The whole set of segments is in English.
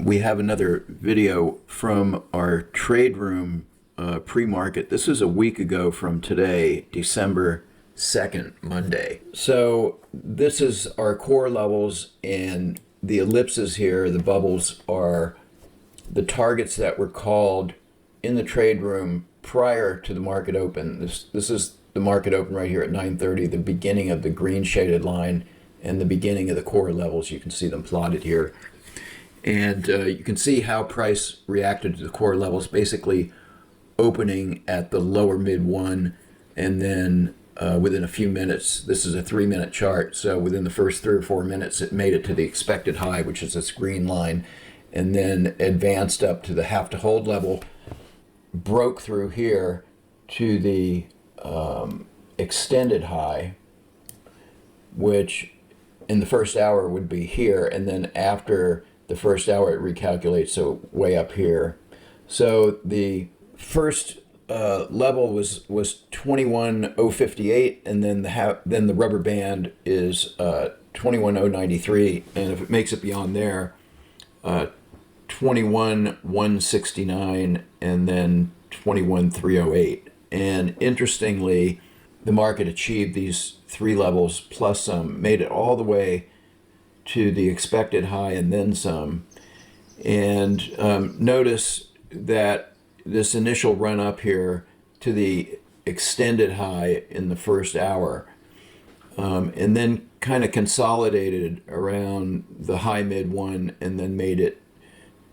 We have another video from our trade room pre-market. This is a week ago from today, December 2nd, Monday. So this is our core levels, and the ellipses here, the bubbles, are the targets that were called in the trade room prior to the market open. This is the market open right here at 9:30, the beginning of the green shaded line and the beginning of the core levels. You can see them plotted here. And you can see how price reacted to the core levels, basically opening at the lower mid one, and then within a few minutes, this is a 3-minute chart, so within the first 3 or 4 minutes it made it to the expected high, which is this green line, and then advanced up to the have to hold level, broke through here to the extended high, which in the first hour would be here, and then after the first hour it recalculates, so way up here. So the first level was 21,058, and then the rubber band is 21,093, and if it makes it beyond there, 21,169, and then 21,308. And interestingly, the market achieved these 3 levels plus some, made it all the way to the expected high and then some. And notice that this initial run up here to the extended high in the first hour, and then kind of consolidated around the high mid one, and then made it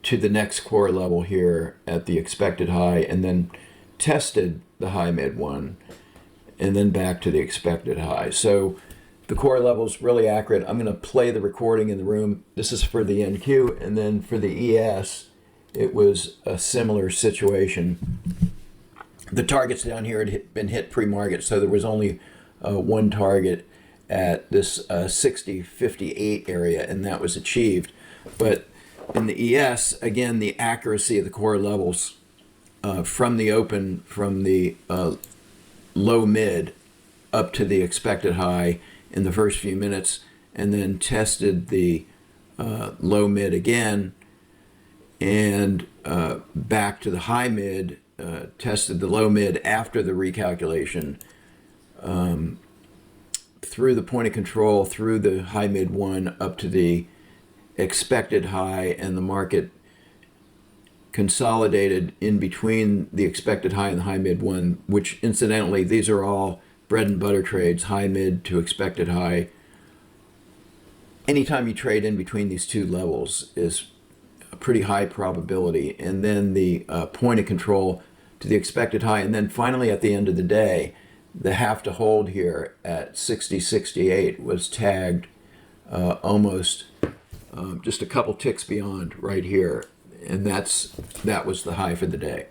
to the next core level here at the expected high, and then tested the high mid one, and then back to the expected high. So the core level is really accurate. I'm going to play the recording in the room. This is for the NQ, and then for the ES, it was a similar situation. The targets down here had been hit pre-market, so there was only one target at this 60.58 area, and that was achieved. But in the ES, again, the accuracy of the core levels from the open, from the low mid up to the expected high in the first few minutes, and then tested the low mid again, and back to the high mid, tested the low mid after the recalculation, through the point of control, through the high mid one, up to the expected high, and the market consolidated in between the expected high and the high mid one, which incidentally, these are all bread and butter trades, high mid to expected high. Anytime you trade in between these two levels is a pretty high probability. And then the point of control to the expected high, and then finally at the end of the day, the have to hold here at 60.68 was tagged almost just a couple ticks beyond right here, and that was the high for the day.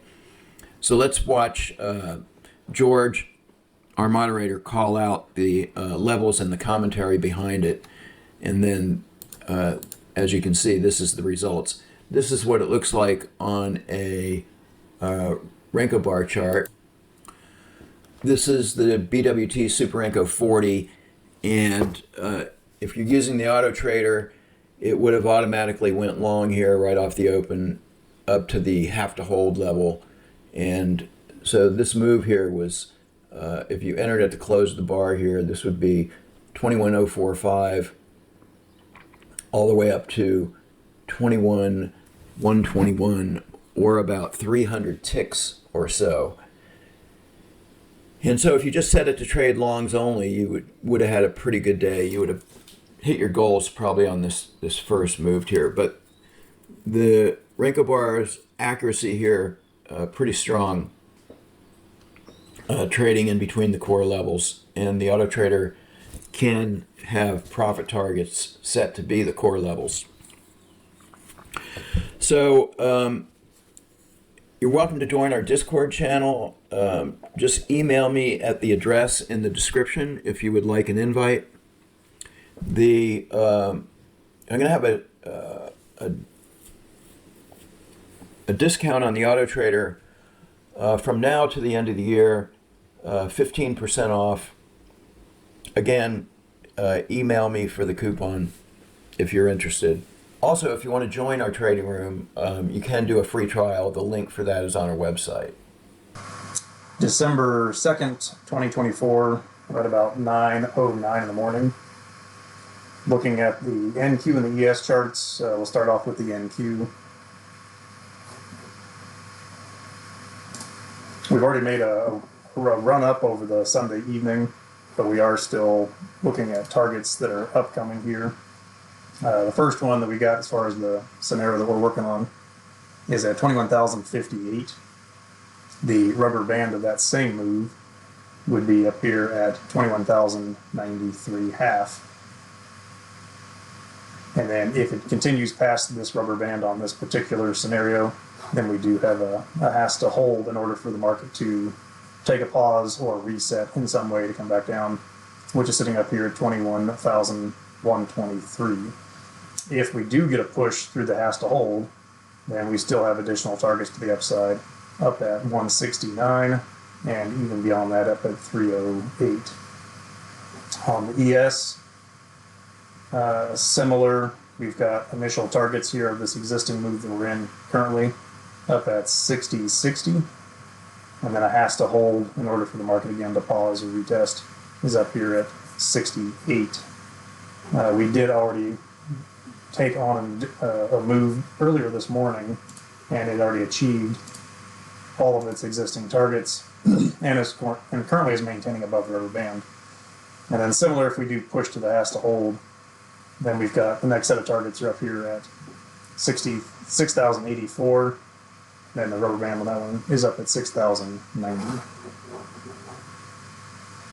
So let's watch George, our moderator, call out the levels and the commentary behind it, and then as you can see, this is the results. This is what it looks like on a Renko bar chart. This is the BWT Super Renko 40, and if you're using the auto trader, it would have automatically went long here right off the open up to the have to hold level. And so this move here was, if you entered at the close of the bar here, this would be 21,045 all the way up to 21,121, or about 300 ticks or so. And so if you just set it to trade longs only, you would have had a pretty good day. You would have hit your goals probably on this first move here. But the Renko bar's accuracy here, pretty strong, trading in between the core levels, and the auto trader can have profit targets set to be the core levels. So you're welcome to join our Discord channel. Just email me at the address in the description if you would like an invite. I'm going to have a discount on the auto trader from now to the end of the year, 15% off. Again, email me for the coupon if you're interested. Also, if you want to join our trading room, you can do a free trial. The link for that is on our website. December 2nd, 2024, at about 9:09 in the morning. Looking at the NQ and the ES charts, we'll start off with the NQ. We've already made a run up over the Sunday evening, but we are still looking at targets that are upcoming here. The first one that we got as far as the scenario that we're working on is at 21,058. The rubber band of that same move would be up here at 21,093 half. And then if it continues past this rubber band on this particular scenario, then we do have a has to hold in order for the market to take a pause or reset in some way to come back down, which is sitting up here at 21,123. If we do get a push through the has to hold, then we still have additional targets to the upside, up at 169, and even beyond that up at 308. On the ES, similar, we've got initial targets here of this existing move that we're in currently, up at 60.60, and then a has to hold in order for the market again to pause or retest is up here at 68. We did already take on a move earlier this morning, and it already achieved all of its existing targets and currently is maintaining above the rubber band. And then similar, if we do push to the has to hold, then we've got the next set of targets are up here at 66,084. Then the rubber band on that one is up at 6,090.